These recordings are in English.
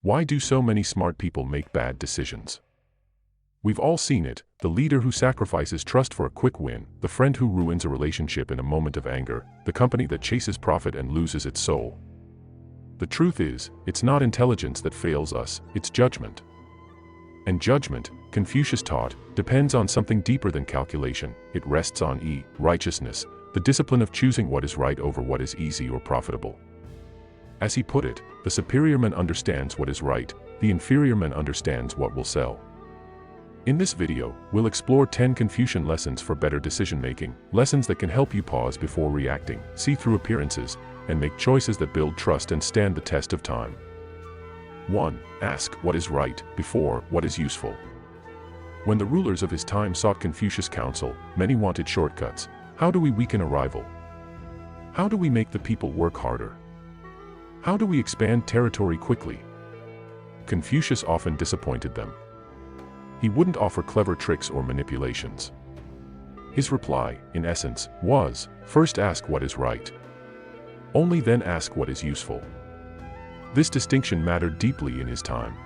Why do so many smart people make bad decisions? We've all seen it, the leader who sacrifices trust for a quick win, the friend who ruins a relationship in a moment of anger, the company that chases profit and loses its soul. The truth is, it's not intelligence that fails us, it's judgment. And judgment, Confucius taught, depends on something deeper than calculation. It rests on righteousness, the discipline of choosing what is right over what is easy or profitable. As he put it, the superior man understands what is right, the inferior man understands what will sell. In this video, we'll explore 10 Confucian lessons for better decision-making, lessons that can help you pause before reacting, see through appearances, and make choices that build trust and stand the test of time. 1. Ask what is right before what is useful. When the rulers of his time sought Confucius' counsel, many wanted shortcuts. How do we weaken a rival? How do we make the people work harder? How do we expand territory quickly? Confucius often disappointed them. He wouldn't offer clever tricks or manipulations. His reply, in essence, was, first ask what is right. Only then ask what is useful. This distinction mattered deeply in his time.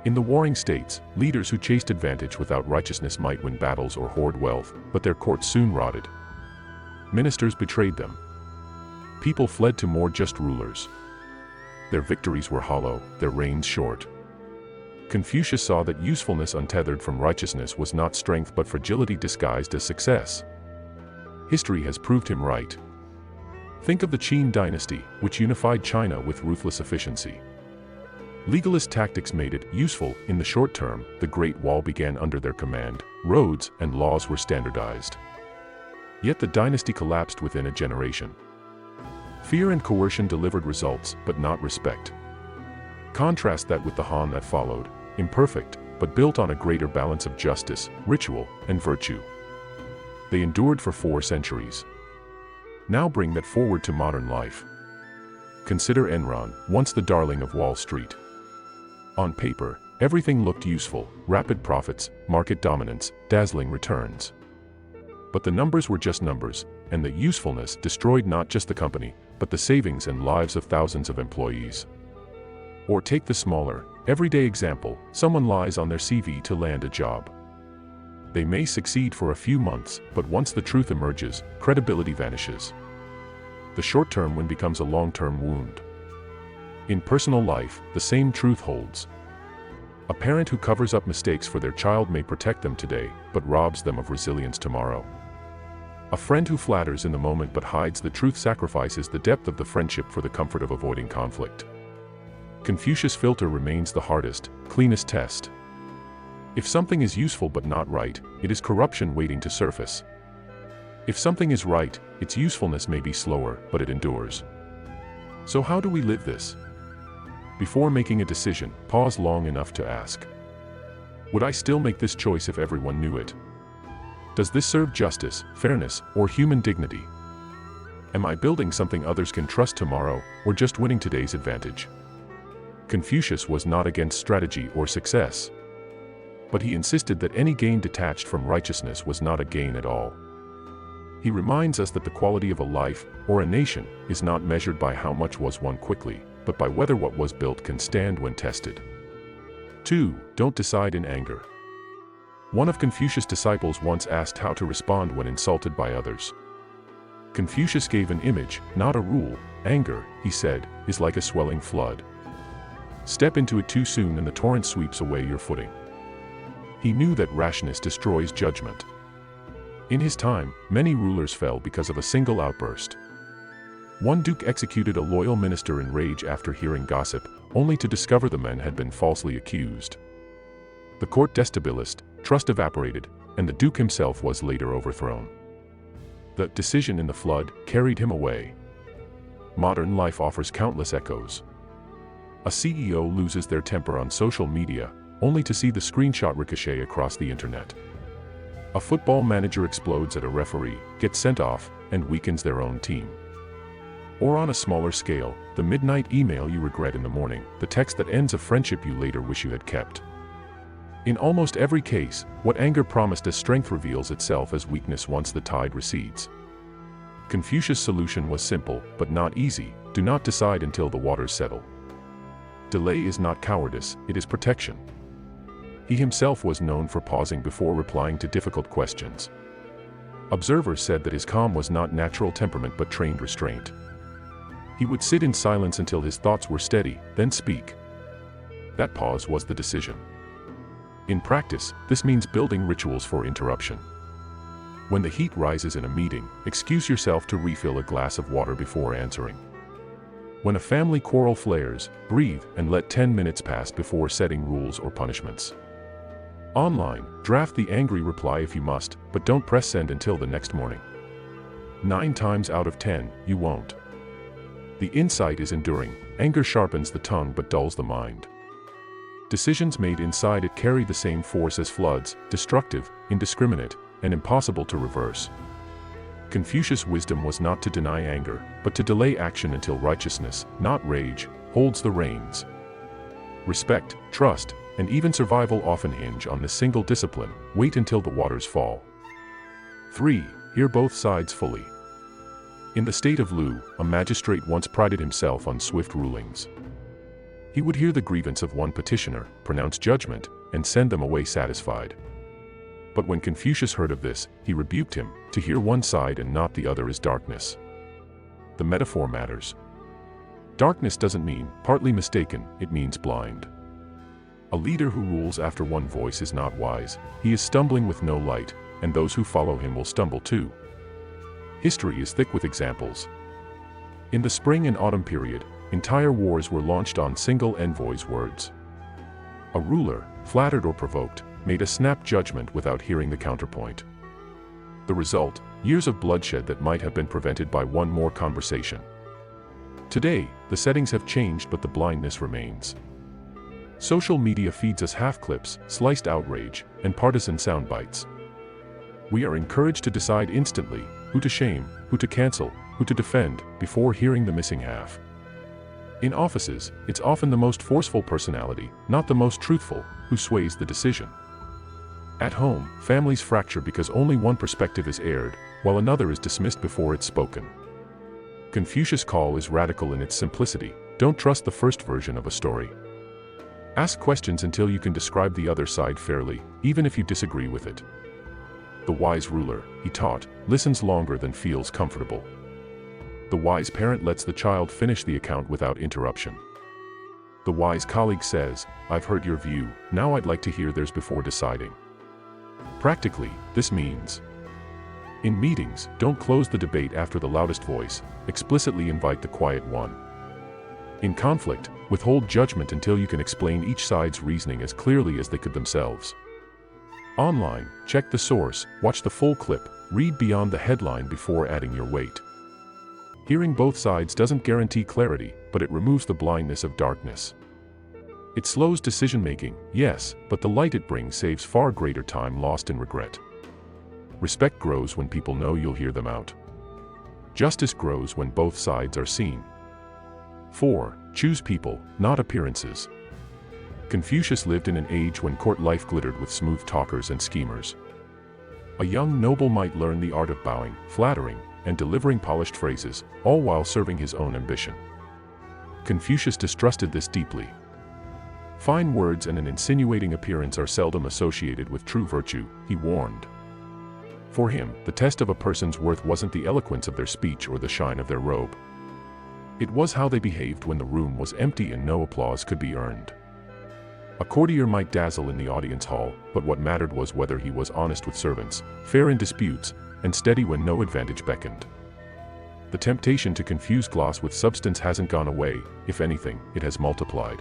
In the warring states, leaders who chased advantage without righteousness might win battles or hoard wealth, but their courts soon rotted. Ministers betrayed them. People fled to more just rulers. Their victories were hollow, their reigns short. Confucius saw that usefulness untethered from righteousness was not strength but fragility disguised as success. History has proved him right. Think of the Qin dynasty, which unified China with ruthless efficiency. Legalist tactics made it useful in the short term. The Great Wall began under their command, roads and laws were standardized. Yet the dynasty collapsed within a generation. Fear and coercion delivered results, but not respect. Contrast that with the Han that followed, imperfect, but built on a greater balance of justice, ritual, and virtue. They endured for 4 centuries. Now bring that forward to modern life. Consider Enron, once the darling of Wall Street. On paper, everything looked useful: rapid profits, market dominance, dazzling returns. But the numbers were just numbers, and the usefulness destroyed not just the company, but the savings and lives of thousands of employees. Or take the smaller, everyday example: someone lies on their CV to land a job. They may succeed for a few months, but once the truth emerges, credibility vanishes. The short-term win becomes a long-term wound. In personal life, the same truth holds. A parent who covers up mistakes for their child may protect them today, but robs them of resilience tomorrow. A friend who flatters in the moment but hides the truth sacrifices the depth of the friendship for the comfort of avoiding conflict. Confucius' filter remains the hardest, cleanest test. If something is useful but not right, it is corruption waiting to surface. If something is right, its usefulness may be slower, but it endures. So how do we live this? Before making a decision, pause long enough to ask, would I still make this choice if everyone knew it? Does this serve justice, fairness, or human dignity? Am I building something others can trust tomorrow, or just winning today's advantage? Confucius was not against strategy or success. But he insisted that any gain detached from righteousness was not a gain at all. He reminds us that the quality of a life, or a nation, is not measured by how much was won quickly, but by whether what was built can stand when tested. 2. Don't decide in anger. One of Confucius' disciples once asked how to respond when insulted by others. Confucius gave an image, not a rule. Anger, he said, is like a swelling flood. Step into it too soon and the torrent sweeps away your footing. He knew that rashness destroys judgment. In his time, many rulers fell because of a single outburst. One duke executed a loyal minister in rage after hearing gossip, only to discover the man had been falsely accused. The court destabilized, trust evaporated, and the duke himself was later overthrown. The decision in the flood carried him away. Modern life offers countless echoes. A CEO loses their temper on social media, only to see the screenshot ricochet across the internet. A football manager explodes at a referee, gets sent off, and weakens their own team. Or on a smaller scale, the midnight email you regret in the morning, the text that ends a friendship you later wish you had kept. In almost every case, what anger promised as strength reveals itself as weakness once the tide recedes. Confucius' solution was simple, but not easy: do not decide until the waters settle. Delay is not cowardice, it is protection. He himself was known for pausing before replying to difficult questions. Observers said that his calm was not natural temperament but trained restraint. He would sit in silence until his thoughts were steady, then speak. That pause was the decision. In practice, this means building rituals for interruption. When the heat rises in a meeting, excuse yourself to refill a glass of water before answering. When a family quarrel flares, breathe and let 10 minutes pass before setting rules or punishments. Online, draft the angry reply if you must, but don't press send until the next morning. 9 times out of 10, you won't. The insight is enduring. Anger sharpens the tongue but dulls the mind. Decisions made inside it carry the same force as floods, destructive, indiscriminate, and impossible to reverse. Confucius' wisdom was not to deny anger, but to delay action until righteousness, not rage, holds the reins. Respect, trust, and even survival often hinge on this single discipline: wait until the waters fall. 3. Hear both sides fully. In the state of Lu, a magistrate once prided himself on swift rulings. He would hear the grievance of one petitioner, pronounce judgment, and send them away satisfied. But when Confucius heard of this, he rebuked him. To hear one side and not the other is darkness. The metaphor matters. Darkness doesn't mean partly mistaken, it means blind. A leader who rules after one voice is not wise. He is stumbling with no light, and those who follow him will stumble too. History is thick with examples. In the spring and autumn period, entire wars were launched on single envoy's words. A ruler, flattered or provoked, made a snap judgment without hearing the counterpoint. The result, years of bloodshed that might have been prevented by one more conversation. Today, the settings have changed but the blindness remains. Social media feeds us half-clips, sliced outrage, and partisan sound bites. We are encouraged to decide instantly who to shame, who to cancel, who to defend, before hearing the missing half. In offices, it's often the most forceful personality, not the most truthful, who sways the decision. At home, families fracture because only one perspective is aired, while another is dismissed before it's spoken. Confucius' call is radical in its simplicity: don't trust the first version of a story. Ask questions until you can describe the other side fairly, even if you disagree with it. The wise ruler, he taught, listens longer than feels comfortable. The wise parent lets the child finish the account without interruption. The wise colleague says, "I've heard your view, now I'd like to hear theirs before deciding." Practically, this means: in meetings, don't close the debate after the loudest voice, explicitly invite the quiet one. In conflict, withhold judgment until you can explain each side's reasoning as clearly as they could themselves. Online, check the source, watch the full clip, read beyond the headline before adding your weight. Hearing both sides doesn't guarantee clarity, but it removes the blindness of darkness. It slows decision-making, yes, but the light it brings saves far greater time lost in regret. Respect grows when people know you'll hear them out. Justice grows when both sides are seen. 4. Choose people, not appearances. Confucius lived in an age when court life glittered with smooth talkers and schemers. A young noble might learn the art of bowing, flattering, and delivering polished phrases, all while serving his own ambition. Confucius distrusted this deeply. Fine words and an insinuating appearance are seldom associated with true virtue, he warned. For him, the test of a person's worth wasn't the eloquence of their speech or the shine of their robe. It was how they behaved when the room was empty and no applause could be earned. A courtier might dazzle in the audience hall, but what mattered was whether he was honest with servants, fair in disputes, and steady when no advantage beckoned. The temptation to confuse gloss with substance hasn't gone away; if anything, it has multiplied.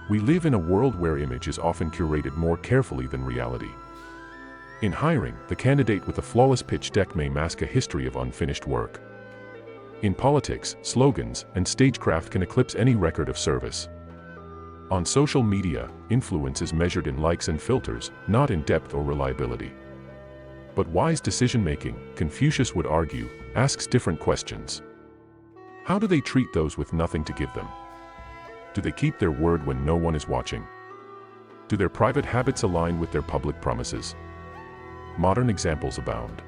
We live in a world where image is often curated more carefully than reality. In hiring, the candidate with a flawless pitch deck may mask a history of unfinished work. In politics, slogans and stagecraft can eclipse any record of service. On social media, influence is measured in likes and filters, not in depth or reliability. But wise decision-making, Confucius would argue, asks different questions. How do they treat those with nothing to give them? Do they keep their word when no one is watching? Do their private habits align with their public promises? Modern examples abound.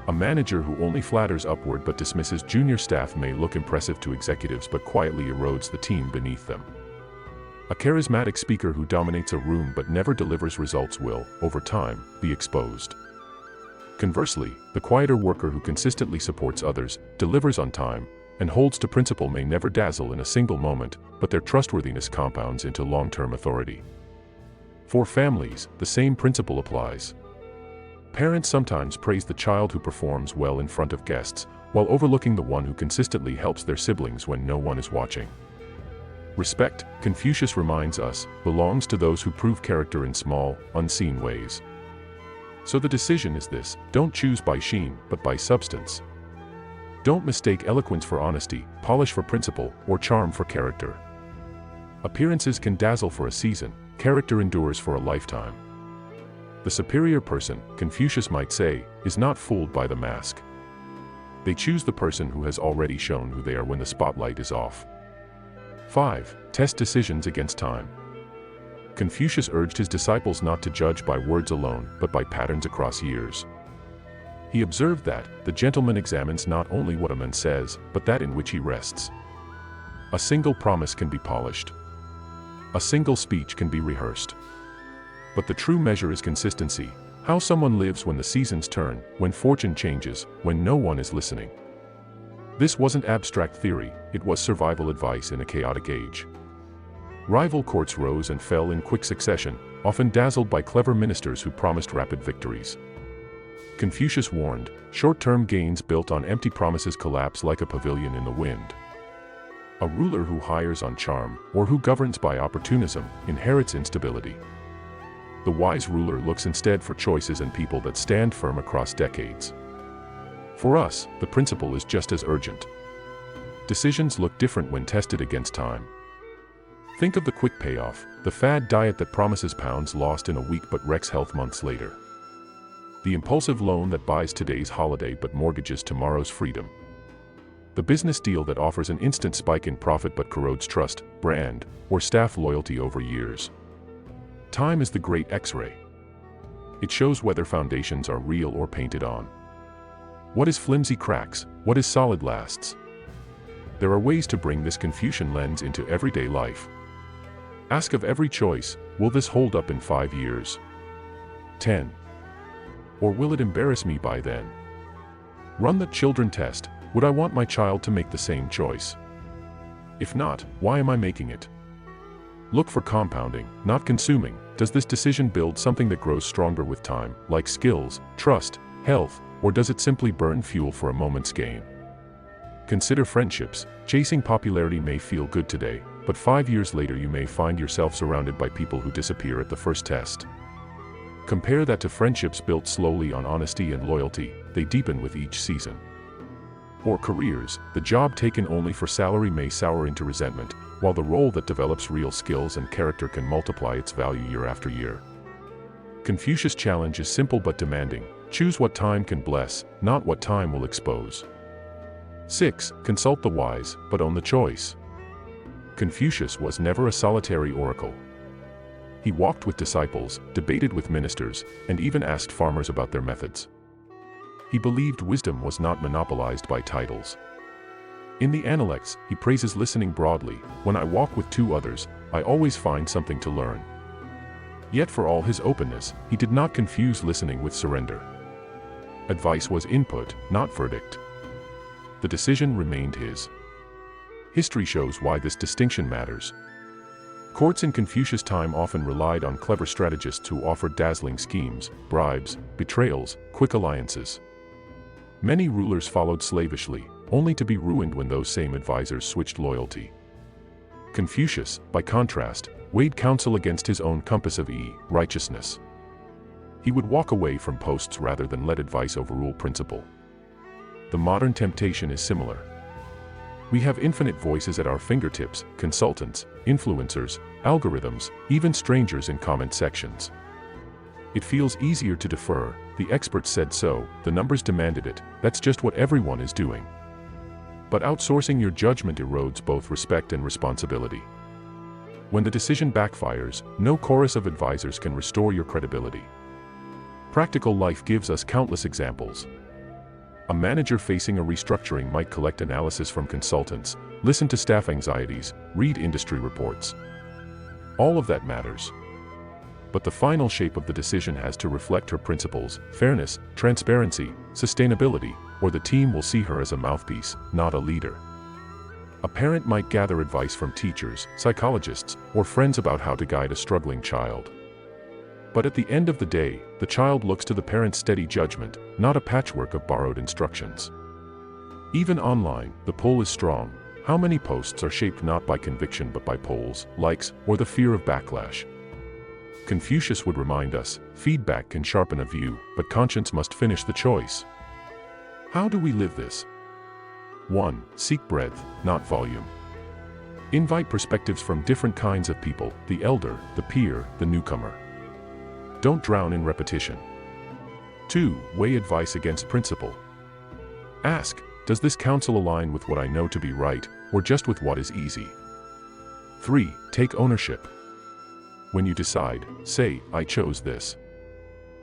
A manager who only flatters upward but dismisses junior staff may look impressive to executives but quietly erodes the team beneath them. A charismatic speaker who dominates a room but never delivers results will, over time, be exposed. Conversely, the quieter worker who consistently supports others, delivers on time, and holds to principle may never dazzle in a single moment, but their trustworthiness compounds into long-term authority. For families, the same principle applies. Parents sometimes praise the child who performs well in front of guests, while overlooking the one who consistently helps their siblings when no one is watching. Respect, Confucius reminds us, belongs to those who prove character in small, unseen ways. So the decision is this: don't choose by sheen, but by substance. Don't mistake eloquence for honesty, polish for principle, or charm for character. Appearances can dazzle for a season, character endures for a lifetime. The superior person, Confucius might say, is not fooled by the mask. They choose the person who has already shown who they are when the spotlight is off. 5. Test decisions against time. Confucius urged his disciples not to judge by words alone, but by patterns across years. He observed that the gentleman examines not only what a man says, but that in which he rests. A single promise can be polished. A single speech can be rehearsed. But the true measure is consistency, how someone lives when the seasons turn, when fortune changes, when no one is listening. This wasn't abstract theory, it was survival advice in a chaotic age. Rival courts rose and fell in quick succession, often dazzled by clever ministers who promised rapid victories. Confucius warned, short-term gains built on empty promises collapse like a pavilion in the wind. A ruler who hires on charm, or who governs by opportunism, inherits instability. The wise ruler looks instead for choices and people that stand firm across decades. For us, the principle is just as urgent. Decisions look different when tested against time. Think of the quick payoff, the fad diet that promises pounds lost in a week but wrecks health months later. The impulsive loan that buys today's holiday but mortgages tomorrow's freedom. The business deal that offers an instant spike in profit but corrodes trust, brand, or staff loyalty over years. Time is the great X-ray. It shows whether foundations are real or painted on. What is flimsy cracks, what is solid lasts. There are ways to bring this Confucian lens into everyday life. Ask of every choice, will this hold up in 5 years? 10. Or will it embarrass me by then? Run the children test, would I want my child to make the same choice? If not, why am I making it? Look for compounding, not consuming. Does this decision build something that grows stronger with time, like skills, trust, health, or does it simply burn fuel for a moment's gain? Consider friendships. Chasing popularity may feel good today, but 5 years later you may find yourself surrounded by people who disappear at the first test. Compare that to friendships built slowly on honesty and loyalty, they deepen with each season. Or careers, the job taken only for salary may sour into resentment, while the role that develops real skills and character can multiply its value year after year. Confucius' challenge is simple but demanding: choose what time can bless, not what time will expose. 6. Consult the wise, but own the choice. Confucius was never a solitary oracle. He walked with disciples, debated with ministers, and even asked farmers about their methods. He believed wisdom was not monopolized by titles. In the Analects, he praises listening broadly: when I walk with 2 others, I always find something to learn. Yet for all his openness, he did not confuse listening with surrender. Advice was input, not verdict. The decision remained his. History shows why this distinction matters. Courts in Confucius' time often relied on clever strategists who offered dazzling schemes, bribes, betrayals, quick alliances. Many rulers followed slavishly, only to be ruined when those same advisors switched loyalty. Confucius, by contrast, weighed counsel against his own compass of righteousness. He would walk away from posts rather than let advice overrule principle. The modern temptation is similar. We have infinite voices at our fingertips: consultants, influencers, algorithms, even strangers in comment sections. It feels easier to defer: the experts said so, the numbers demanded it, that's just what everyone is doing. But outsourcing your judgment erodes both respect and responsibility. When the decision backfires, no chorus of advisors can restore your credibility. Practical life gives us countless examples. A manager facing a restructuring might collect analysis from consultants, listen to staff anxieties, read industry reports. All of that matters. But the final shape of the decision has to reflect her principles: fairness, transparency, sustainability, or the team will see her as a mouthpiece, not a leader. A parent might gather advice from teachers, psychologists, or friends about how to guide a struggling child. But at the end of the day, the child looks to the parent's steady judgment, not a patchwork of borrowed instructions. Even online, the pull is strong. How many posts are shaped not by conviction but by polls, likes, or the fear of backlash? Confucius would remind us, feedback can sharpen a view, but conscience must finish the choice. How do we live this? 1. Seek breadth, not volume. Invite perspectives from different kinds of people: the elder, the peer, the newcomer. Don't drown in repetition. 2. Weigh advice against principle. Ask, does this counsel align with what I know to be right, or just with what is easy? 3. Take ownership. When you decide, say, I chose this.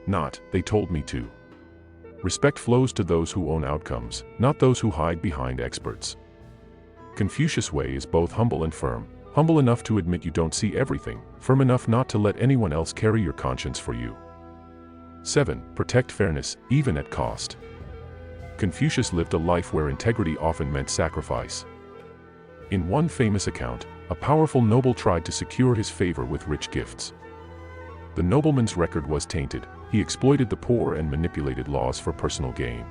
Not, they told me to. Respect flows to those who own outcomes, not those who hide behind experts. Confucius' way is both humble and firm. Humble enough to admit you don't see everything, firm enough not to let anyone else carry your conscience for you. 7. Protect fairness, even at cost. Confucius lived a life where integrity often meant sacrifice. In one famous account, a powerful noble tried to secure his favor with rich gifts. The nobleman's record was tainted. He exploited the poor and manipulated laws for personal gain.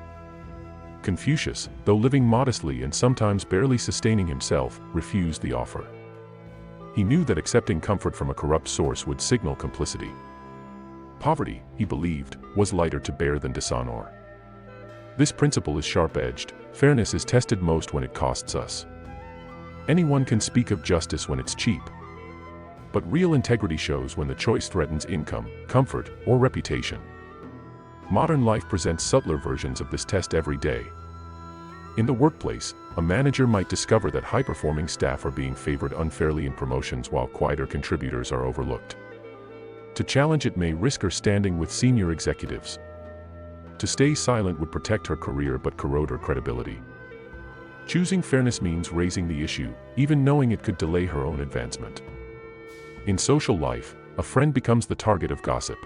Confucius, though living modestly and sometimes barely sustaining himself, refused the offer. He knew that accepting comfort from a corrupt source would signal complicity. Poverty, he believed, was lighter to bear than dishonor. This principle is sharp-edged. Fairness is tested most when it costs us. Anyone can speak of justice when it's cheap. But real integrity shows when the choice threatens income, comfort, or reputation. Modern life presents subtler versions of this test every day. In the workplace, a manager might discover that high-performing staff are being favored unfairly in promotions while quieter contributors are overlooked. To challenge it may risk her standing with senior executives. To stay silent would protect her career but corrode her credibility. Choosing fairness means raising the issue, even knowing it could delay her own advancement. In social life, a friend becomes the target of gossip.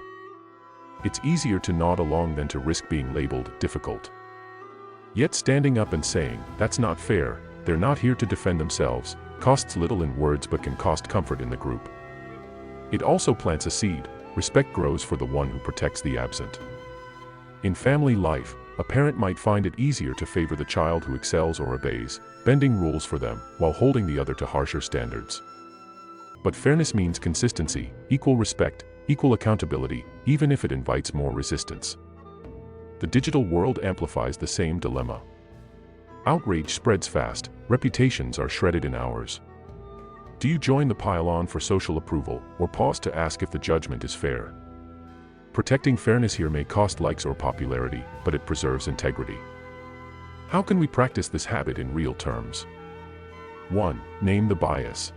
It's easier to nod along than to risk being labeled difficult. Yet standing up and saying, "That's not fair, they're not here to defend themselves," costs little in words but can cost comfort in the group. It also plants a seed. Respect grows for the one who protects the absent. In family life, a parent might find it easier to favor the child who excels or obeys, bending rules for them, while holding the other to harsher standards. But fairness means consistency, equal respect, equal accountability, even if it invites more resistance. The digital world amplifies the same dilemma. Outrage spreads fast, reputations are shredded in hours. Do you join the pile-on for social approval, or pause to ask if the judgment is fair? Protecting fairness here may cost likes or popularity, but it preserves integrity. How can we practice this habit in real terms? 1. Name the bias.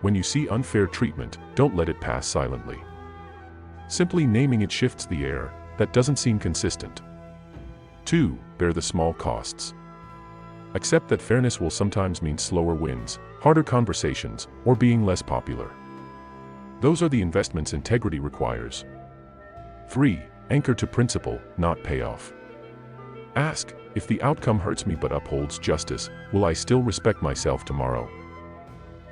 When you see unfair treatment, don't let it pass silently. Simply naming it shifts the air. That doesn't seem consistent. 2. Bear the small costs. Accept that fairness will sometimes mean slower wins, harder conversations, or being less popular. Those are the investments integrity requires. 3. Anchor to principle, not payoff. Ask, if the outcome hurts me but upholds justice, will I still respect myself tomorrow?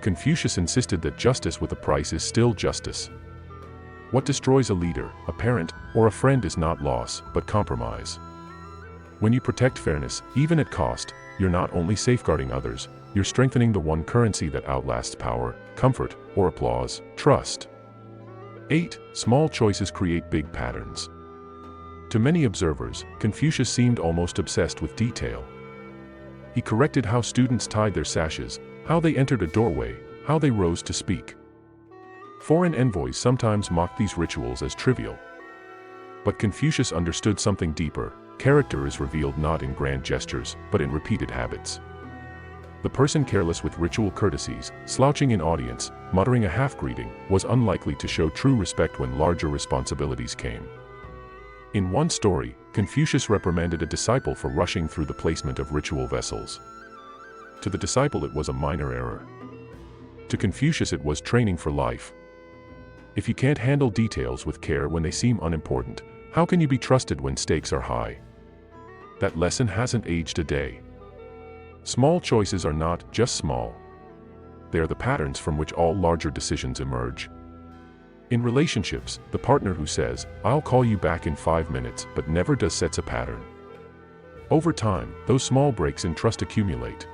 Confucius insisted that justice with a price is still justice. What destroys a leader, a parent, or a friend is not loss, but compromise. When you protect fairness, even at cost, you're not only safeguarding others, you're strengthening the one currency that outlasts power, comfort, or applause: trust. 8. Small choices create big patterns. To many observers, Confucius seemed almost obsessed with detail. He corrected how students tied their sashes, how they entered a doorway, how they rose to speak. Foreign envoys sometimes mocked these rituals as trivial. But Confucius understood something deeper. Character is revealed not in grand gestures, but in repeated habits. The person careless with ritual courtesies, slouching in audience, muttering a half-greeting, was unlikely to show true respect when larger responsibilities came. In one story, Confucius reprimanded a disciple for rushing through the placement of ritual vessels. To the disciple it was a minor error. To Confucius it was training for life. If you can't handle details with care when they seem unimportant, how can you be trusted when stakes are high? That lesson hasn't aged a day. Small choices are not just small. They are the patterns from which all larger decisions emerge. In relationships, the partner who says, "I'll call you back in 5 minutes," but never does sets a pattern. Over time, those small breaks in trust accumulate.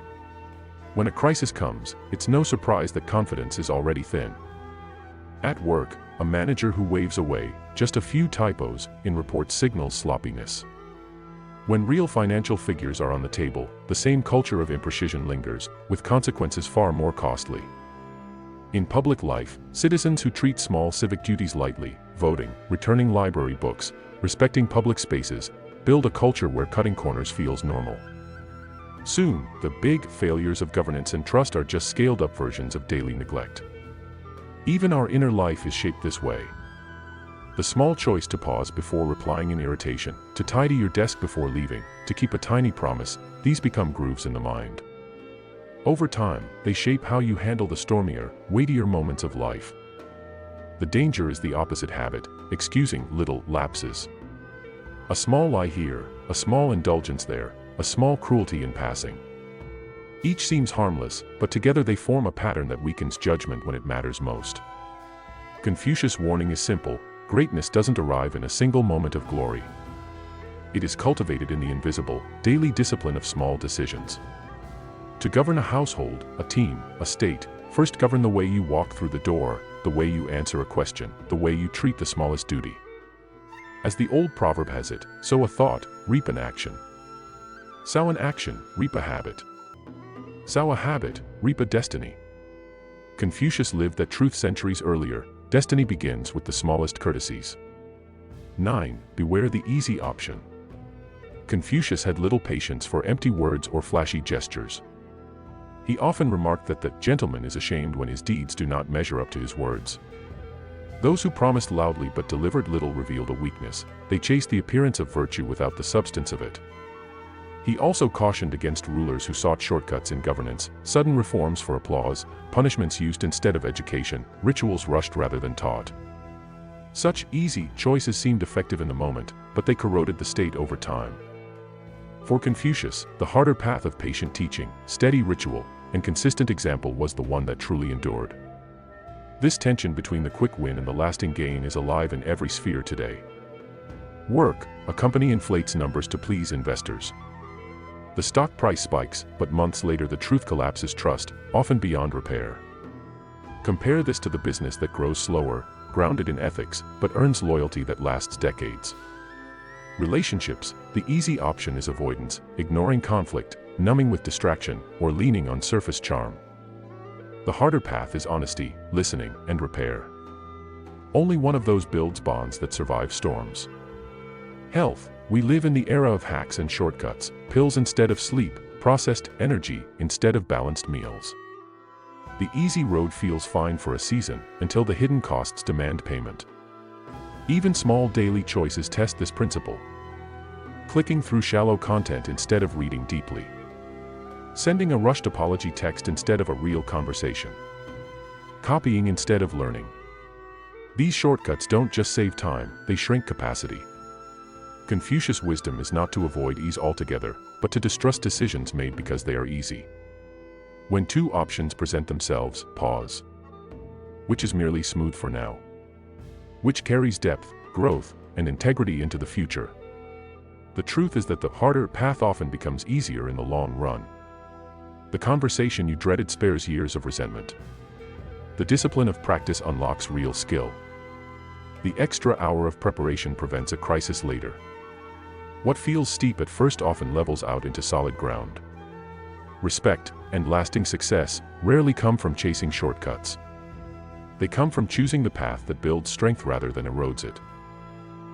When a crisis comes, it's no surprise that confidence is already thin. At work, a manager who waves away just a few typos in reports signals sloppiness. When real financial figures are on the table, the same culture of imprecision lingers, with consequences far more costly. In public life, citizens who treat small civic duties lightly, voting, returning library books, respecting public spaces, build a culture where cutting corners feels normal. Soon, the big failures of governance and trust are just scaled-up versions of daily neglect. Even our inner life is shaped this way. The small choice to pause before replying in irritation, to tidy your desk before leaving, to keep a tiny promise, these become grooves in the mind. Over time, they shape how you handle the stormier, weightier moments of life. The danger is the opposite habit, excusing little lapses. A small lie here, a small indulgence there, a small cruelty in passing. Each seems harmless, but together they form a pattern that weakens judgment when it matters most. Confucius' warning is simple: greatness doesn't arrive in a single moment of glory. It is cultivated in the invisible, daily discipline of small decisions. To govern a household, a team, a state, first govern the way you walk through the door, the way you answer a question, the way you treat the smallest duty. As the old proverb has it, sow a thought, reap an action. Sow an action, reap a habit. Sow a habit, reap a destiny. Confucius lived that truth centuries earlier. Destiny begins with the smallest courtesies. 9. Beware the easy option. Confucius had little patience for empty words or flashy gestures. He often remarked that the gentleman is ashamed when his deeds do not measure up to his words. Those who promised loudly but delivered little revealed a weakness. They chased the appearance of virtue without the substance of it. He also cautioned against rulers who sought shortcuts in governance, sudden reforms for applause, punishments used instead of education, rituals rushed rather than taught. Such easy choices seemed effective in the moment, but they corroded the state over time. For Confucius, the harder path of patient teaching, steady ritual, and consistent example was the one that truly endured. This tension between the quick win and the lasting gain is alive in every sphere today. Work, a company inflates numbers to please investors. The stock price spikes, but months later the truth collapses trust, often beyond repair. Compare this to the business that grows slower, grounded in ethics, but earns loyalty that lasts decades. Relationships, the easy option is avoidance, ignoring conflict, numbing with distraction, or leaning on surface charm. The harder path is honesty, listening, and repair. Only one of those builds bonds that survive storms. Health, we live in the era of hacks and shortcuts, pills instead of sleep, processed energy instead of balanced meals. The easy road feels fine for a season, until the hidden costs demand payment. Even small daily choices test this principle. Clicking through shallow content instead of reading deeply. Sending a rushed apology text instead of a real conversation. Copying instead of learning. These shortcuts don't just save time, they shrink capacity. Confucius' wisdom is not to avoid ease altogether, but to distrust decisions made because they are easy. When two options present themselves, pause. Which is merely smooth for now? Which carries depth, growth, and integrity into the future? The truth is that the harder path often becomes easier in the long run. The conversation you dreaded spares years of resentment. The discipline of practice unlocks real skill. The extra hour of preparation prevents a crisis later. What feels steep at first often levels out into solid ground. Respect and lasting success rarely come from chasing shortcuts. They come from choosing the path that builds strength rather than erodes it.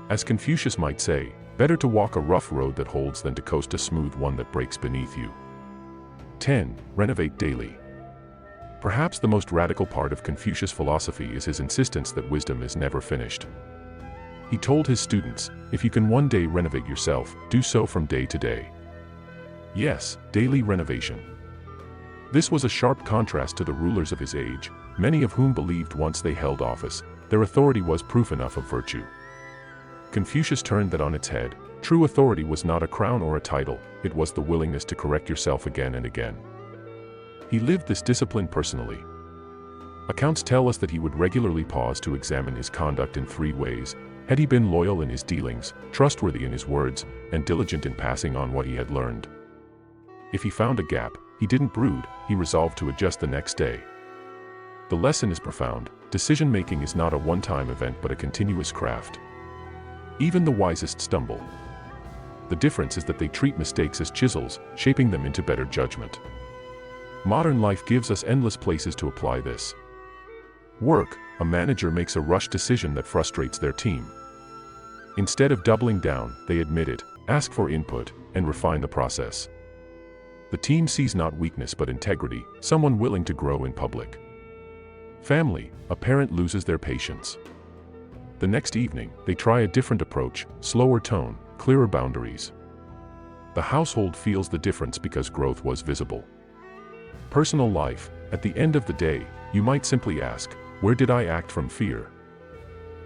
As Confucius might say, better to walk a rough road that holds than to coast a smooth one that breaks beneath you. 10. Renovate daily. Perhaps the most radical part of Confucius' philosophy is his insistence that wisdom is never finished. He told his students, if you can one day renovate yourself, do so from day to day. Yes, daily renovation. This was a sharp contrast to the rulers of his age, many of whom believed once they held office, their authority was proof enough of virtue. Confucius turned that on its head. True authority was not a crown or a title, it was the willingness to correct yourself again and again. He lived this discipline personally. Accounts tell us that he would regularly pause to examine his conduct in 3 ways. Had he been loyal in his dealings, trustworthy in his words, and diligent in passing on what he had learned? If he found a gap, he didn't brood, he resolved to adjust the next day. The lesson is profound. Decision-making is not a one-time event but a continuous craft. Even the wisest stumble. The difference is that they treat mistakes as chisels, shaping them into better judgment. Modern life gives us endless places to apply this. Work, a manager makes a rushed decision that frustrates their team. Instead of doubling down, they admit it, ask for input, and refine the process. The team sees not weakness but integrity, someone willing to grow in public. Family, a parent loses their patience. The next evening, they try a different approach, slower tone, clearer boundaries. The household feels the difference because growth was visible. Personal life, at the end of the day, you might simply ask, where did I act from fear?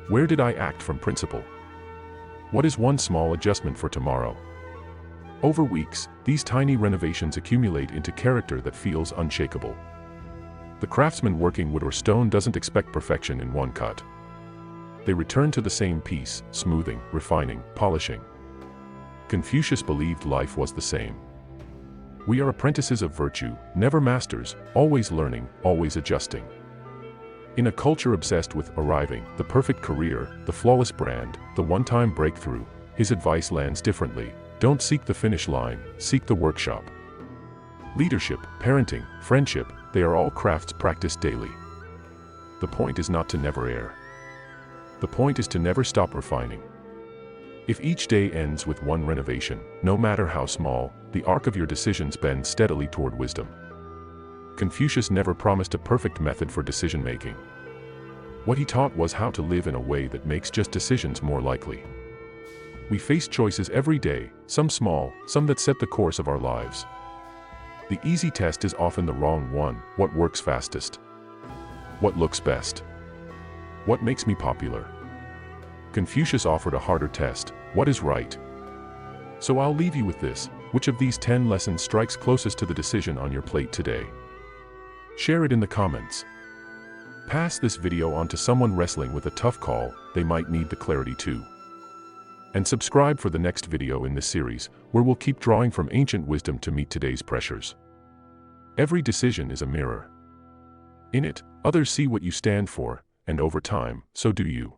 Where did I act from principle? What is one small adjustment for tomorrow? Over weeks, these tiny renovations accumulate into character that feels unshakable. The craftsman working wood or stone doesn't expect perfection in one cut. They return to the same piece, smoothing, refining, polishing. Confucius believed life was the same. We are apprentices of virtue, never masters, always learning, always adjusting. In a culture obsessed with arriving, the perfect career, the flawless brand, the one-time breakthrough, his advice lands differently. Don't seek the finish line, seek the workshop. Leadership, parenting, friendship, they are all crafts practiced daily. The point is not to never err. The point is to never stop refining. If each day ends with one renovation, no matter how small, the arc of your decisions bends steadily toward wisdom. Confucius never promised a perfect method for decision-making. What he taught was how to live in a way that makes just decisions more likely. We face choices every day, some small, some that set the course of our lives. The easy test is often the wrong one. What works fastest? What looks best? What makes me popular? Confucius offered a harder test. What is right? So I'll leave you with this. Which of these 10 lessons strikes closest to the decision on your plate today? Share it in the comments. Pass this video on to someone wrestling with a tough call, they might need the clarity too. And subscribe for the next video in this series, where we'll keep drawing from ancient wisdom to meet today's pressures. Every decision is a mirror. In it, others see what you stand for, and over time, so do you.